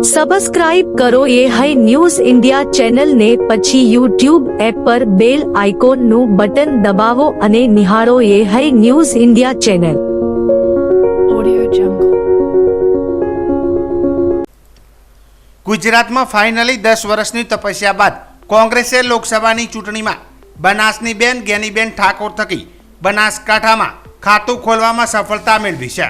Subscribe કરો એ high news India channel ને પછી યુટ્યુબ એપ પર બેલ આઇકોન નું બટન દબાવો અને નિહાળો એ હાઈ ન્યૂઝ ઇન્ડિયા ચેનલ। ગુજરાતમાં ફાઇનલી 10 વર્ષની તપસ્યા બાદ કોંગ્રેસે લોકસભાની ચૂંટણીમાં બનાસની બેન ગેનીબેન ઠાકોર થકી બનાસકાંઠામાં ખાતું ખોલવામાં સફળતા મેળવી છે।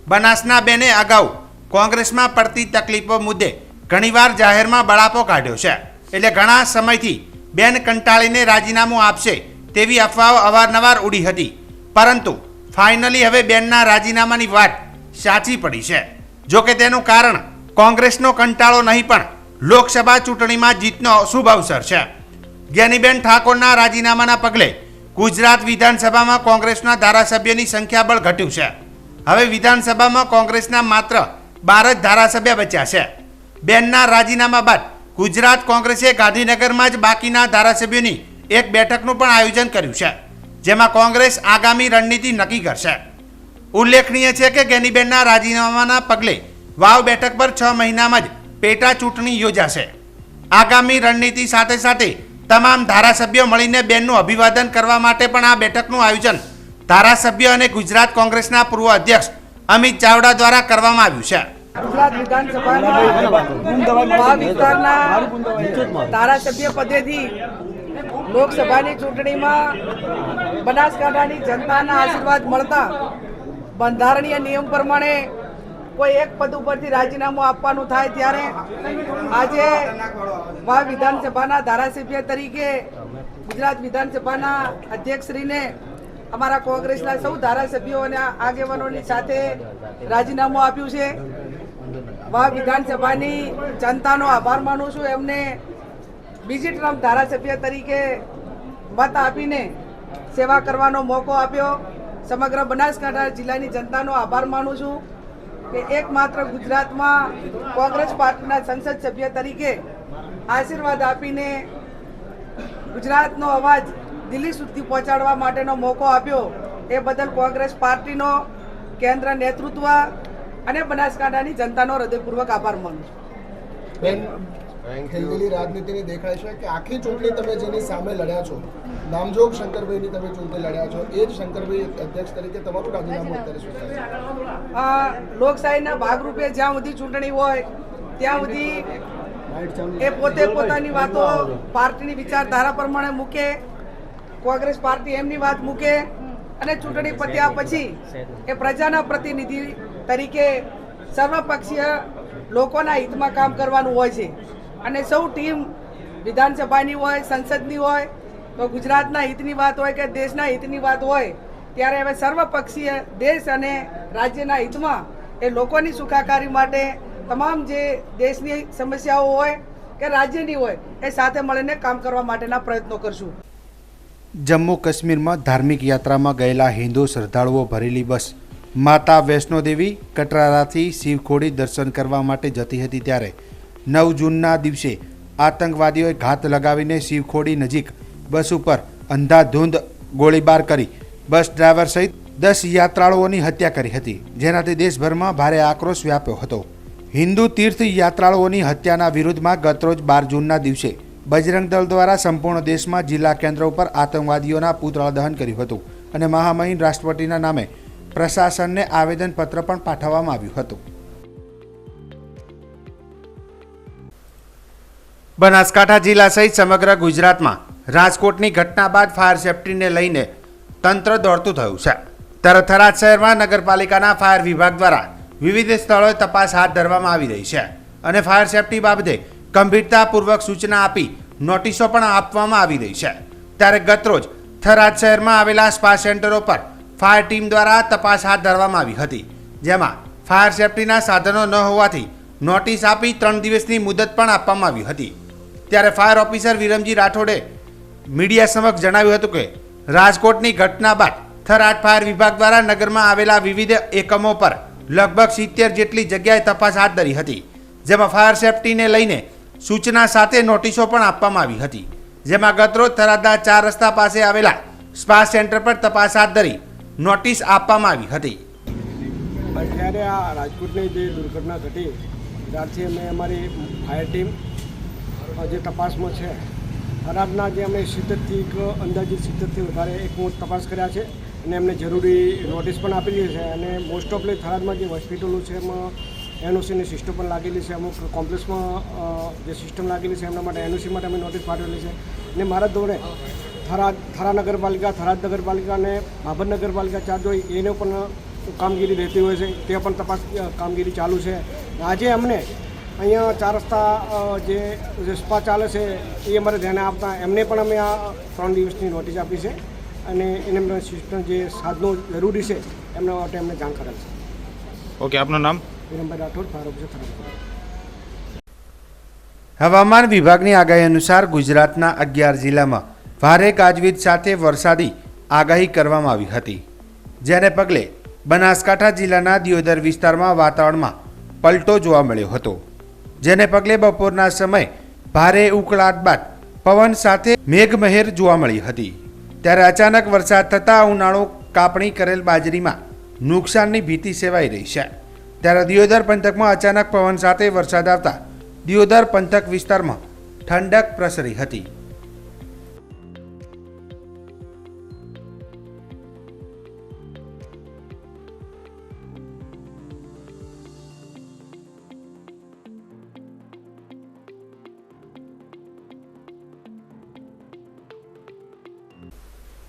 બનાસના બેને અગાઉ કોંગ્રેસમાં પડતી તકલીફો મુદ્દે ઘણીવાર જાહેરમાં બળાપો કાઢ્યો છે, એટલે ઘણા સમયથી બેન કંટાળીને રાજીનામું આપશે તેવી અફવાઓ અવારનવાર ઉડી હતી, પરંતુ ફાઇનલી હવે બેનના રાજીનામાની વાત સાચી પડી છે। જોકે તેનું કારણ કોંગ્રેસનો કંટાળો નહીં પણ લોકસભા ચૂંટણીમાં જીતનો શુભ અવસર છે। ગેનીબેન ઠાકોરના રાજીનામાના પગલે ગુજરાત વિધાનસભામાં કોંગ્રેસના ધારાસભ્યોની સંખ્યાબળ ઘટ્યું છે। હવે વિધાનસભામાં કોંગ્રેસના માત્ર 12 જ ધારાસભ્ય બચ્યા છે। બેનના રાજીનામા બાદ ગુજરાત કોંગ્રેસે ગાંધીનગરમાં જ બાકીના ધારાસભ્યોની એક બેઠકનું પણ આયોજન કર્યું છે, જેમાં કોંગ્રેસ આગામી રણનીતિ નક્કી કરશે। ઉલ્લેખનીય છે કે ગેનીબેનના રાજીનામાના પગલે વાવ બેઠક પર 6 મહિનામાં જ પેટા ચૂંટણી યોજાશે। આગામી રણનીતિ સાથે સાથે તમામ ધારાસભ્યો મળીને બેનનું અભિવાદન કરવા માટે પણ આ બેઠકનું આયોજન ધારાસભ્ય અને ગુજરાત કોંગ્રેસના પૂર્વ અધ્યક્ષ અમિત ચાવડા દ્વારા કરવામાં આવ્યું છે। ગુજરાત વિધાનસભાના વિસ્તારના ધારાસભ્ય પદેથી લોકસભાની ચૂંટણીમાં બનાસકાંઠાની જનતાના આશીર્વાદ મળતા બંધારણીય નિયમ પ્રમાણે કોઈ એક પદ ઉપરથી રાજીનામું આપવાનું થાય ત્યારે આજે વિધાનસભાના ધારાસભ્ય તરીકે ગુજરાત વિધાનસભાના અધ્યક્ષશ્રીને અમારા કોંગ્રેસના સૌ ધરાસભ્યો અને આગેવાનોની સાથે રાજીનામું આપ્યું છે। વિધાનસભાની જનતાનો આભાર માનું છું, એમને બીજી ટર્મ ધારાસભ્ય તરીકે મત આપીને સેવા કરવાનો મોકો આપ્યો। સમગ્ર બનાસકાંઠા જિલ્લાની જનતાનો આભાર માનું છું કે એકમાત્ર ગુજરાતમાં કોંગ્રેસ પાર્ટીના સંસદ સભ્ય તરીકે આશીર્વાદ આપીને ગુજરાતનો અવાજ દિલ્હી સુધી પહોંચાડવા માટેનો મોકો આપ્યો, એ બદલ કોંગ્રેસ પાર્ટીનો, કેન્દ્ર નેતૃત્વ અને બનાસકાંઠાની જનતાનો હૃદયપૂર્વક આભાર માનું છું। ખેલદિલી રાજનીતિની દેખાય છે કે આખી ચૂંટણી તમે જેની સામે લડ્યા છો, નામજોગ શંકરભાઈની તમે ચૂંટણી લડ્યા છો, એ જ શંકરભાઈ અધ્યક્ષ તરીકે તમારું રાજીનામું અત્યારે શું છે? લોકશાહીના ભાગરૂપે જ્યાં સુધી ચૂંટણી હોય ત્યાં સુધી એ પોતે પોતાની વાતો પાર્ટીની વિચારધારા પ્રમાણે મૂકે, કોંગ્રેસ પાર્ટી એમની વાત મૂકે અને ચૂંટણી પત્યા પછી એ પ્રજાના પ્રતિનિધિ તરીકે સર્વપક્ષીય લોકોના હિતમાં કામ કરવાનું હોય છે અને સૌ ટીમ વિધાનસભાની હોય, સંસદની હોય, તો ગુજરાતના હિતની વાત હોય કે દેશના હિતની વાત હોય ત્યારે હવે સર્વપક્ષીય દેશ અને રાજ્યના હિતમાં એ લોકોની સુખાકારી માટે તમામ જે દેશની સમસ્યાઓ હોય કે રાજ્યની હોય એ સાથે મળીને કામ કરવા માટેના પ્રયત્નો કરશું। જમ્મુ કાશ્મીરમાં ધાર્મિક યાત્રામાં ગયેલા હિન્દુ શ્રદ્ધાળુઓ ભરેલી બસ માતા વૈષ્ણોદેવી કટરારાથી શિવખોડી દર્શન કરવા માટે જતી હતી, ત્યારે 9 જૂનના દિવસે આતંકવાદીઓએ ઘાત લગાવીને શિવખોડી નજીક બસ ઉપર અંધાધૂંધ ગોળીબાર કરી બસ ડ્રાઈવર સહિત 10 યાત્રાળુઓની હત્યા કરી હતી, જેનાથી દેશભરમાં ભારે આક્રોશ વ્યાપ્યો હતો। હિન્દુ તીર્થ યાત્રાળુઓની હત્યાના વિરુદ્ધમાં ગતરોજ 12 જૂનના દિવસે બજરંગ દળ દ્વારા સંપૂર્ણ દેશમાં જિલ્લા કેન્દ્ર ઉપર આતંકવાદીઓના પૂતળા દહન કર્યું હતું અને મહામહિમ રાષ્ટ્રપતિના નામે પ્રશાસનને આવેદનપત્ર પણ પાઠવવામાં આવ્યું હતું। બનાસકાંઠા જિલ્લા સહિત સમગ્ર ગુજરાતમાં રાજકોટની ઘટના બાદ ફાયર સેફટીને લઈને તંત્ર દોડતું થયું છે, ત્યારે થરાદ શહેરમાં નગરપાલિકાના ફાયર વિભાગ દ્વારા વિવિધ સ્થળોએ તપાસ હાથ ધરવામાં આવી રહી છે અને ફાયર સેફટી બાબતે ગંભીરતાપૂર્વક સૂચના આપી નોટિસો પણ આપવામાં આવી રહી છે। ત્યારે ગતરોજ થરાદ શહેરમાં આવેલા સ્પા સેન્ટરો પર ફાયર ટીમ દ્વારા તપાસ હાથ ધરવામાં આવી હતી, જેમાં ફાયર સેફટીના સાધનો ન હોવાથી નોટિસ આપી 3 દિવસની મુદત પણ આપવામાં આવી હતી। ત્યારે ફાયર ઓફિસર વિરમજી રાઠોડે મીડિયા સમક્ષ જણાવ્યું હતું કે રાજકોટની ઘટના બાદ થરાદ ફાયર વિભાગ દ્વારા નગરમાં આવેલા વિવિધ એકમો પર લગભગ 70 જેટલી જગ્યાએ તપાસ હાથ ધરી હતી, જેમાં ફાયર સેફટીને લઈને સૂચના સાથે નોટિસો પણ આપવામાં આવી હતી, જેમાં ગતરોજ થરાદના 4 રસ્તા પાસે આવેલા સ્પા સેન્ટર પર તપાસ હાથ ધરી નોટિસ આપવામાં આવી હતી। અત્યારે આ રાજકોટની જે દુર્ઘટના ઘટી ત્યારથી અમે અમારી ફાયર ટીમ જે તપાસમાં છે થરાદના જે અમે 70થી અંદાજિત 70થી વધારે એકમો તપાસ કર્યા છે અને એમને જરૂરી નોટિસ પણ આપેલી છે અને મોસ્ટ ઓફલી થરાદમાં જે હોસ્પિટલો છે એમાં એનઓસીની સિસ્ટમ પણ લાગેલી છે. અમુક કોમ્પ્લેક્સમાં જે સિસ્ટમ લાગેલી છે એમના માટે એનઓસી માટે અમે નોટિસ પાઠવેલી છે અને મારા ધોરણે થરા નગરપાલિકા, થરાદ નગરપાલિકા અને ભાભર નગરપાલિકા ચાર્જ હોય એને પણ કામગીરી રહેતી હોય છે, તે પણ તપાસ કામગીરી ચાલુ છે. આજે અમને અહીંયા 4 રસ્તા જે સ્પા ચાલે છે એ અમારે ધ્યાને આપતા એમને પણ અમે આ 3 દિવસની નોટિસ આપી છે અને એને સિસ્ટમ જે સાધનો જરૂરી છે એમના માટે અમને જાણ કરેલ છે. ઓકે, આપનું નામ? Virambhai Rathod, fire officer Tharad. હવામાન વિભાગની આગાહી અનુસાર ગુજરાતના 11 જિલ્લામાં ભારે ગાજવીજ સાથે વરસાદી આગાહી કરવામાં આવી હતી, જેને પગલે બનાસકાંઠા જિલ્લાના દિયોદર વિસ્તારમાં વાતાવરણમાં પલટો જોવા મળ્યો હતો, જેને પગલે બપોરના સમયે ભારે ઉકળાટ બાદ પવન સાથે મેઘમહેર જોવા મળી હતી. ત્યારે અચાનક વરસાદ થતાં ઉનાળો કાપણી કરેલ બાજરીમાં નુકસાનની ભીતિ સેવાઈ રહી છે. ત્યારે દિયોદર પંથકમાં અચાનક પવન સાથે વરસાદ આવતા દિયોદર પંથક વિસ્તારમાં ઠંડક પ્રસરી હતી.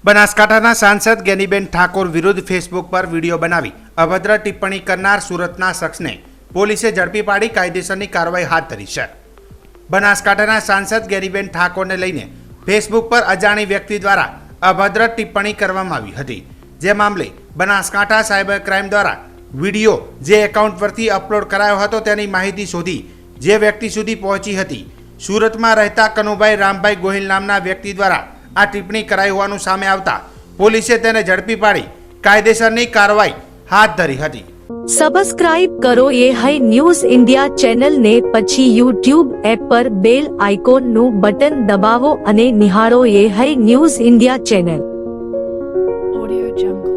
બનાસકાંઠાના સાંસદ ગેનીબેન ઠાકોર વિરુદ્ધ ફેસબુક પર વિડીયો બનાવી અભદ્ર ટિપ્પણી કરનાર સુરતના શખ્સને પોલીસે ઝડપી પાડી કાયદેસરની કાર્યવાહી હાથ ધરી છે. બનાસકાંઠાના સાંસદ ગેનીબેન ઠાકોરને લઈને ફેસબુક પર અજાણી વ્યક્તિ દ્વારા અભદ્ર ટિપ્પણી કરવામાં આવી હતી, જે મામલે બનાસકાંઠા સાયબર ક્રાઇમ દ્વારા વિડીયો જે એકાઉન્ટ પરથી અપલોડ કરાયો હતો તેની માહિતી શોધી જે વ્યક્તિ સુધી પહોંચી હતી. સુરતમાં રહેતા કનુભાઈ રામભાઈ ગોહિલ નામના વ્યક્તિ દ્વારા આ ટિપ્પણી કરાઈ હોવાનું સામે આવતા પોલીસે તેને ઝડપી પાડી કાયદેસરની કાર્યવાહી હાથ ધરી હતી. સબસ્ક્રાઇબ કરો એ હાઈ ન્યૂઝ ઇન્ડિયા ચેનલ ને પછી યુટ્યુબ એપ પર બેલ આઇકોન નું બટન દબાવો અને નિહાળો એ high news India channel. Audio Jungle.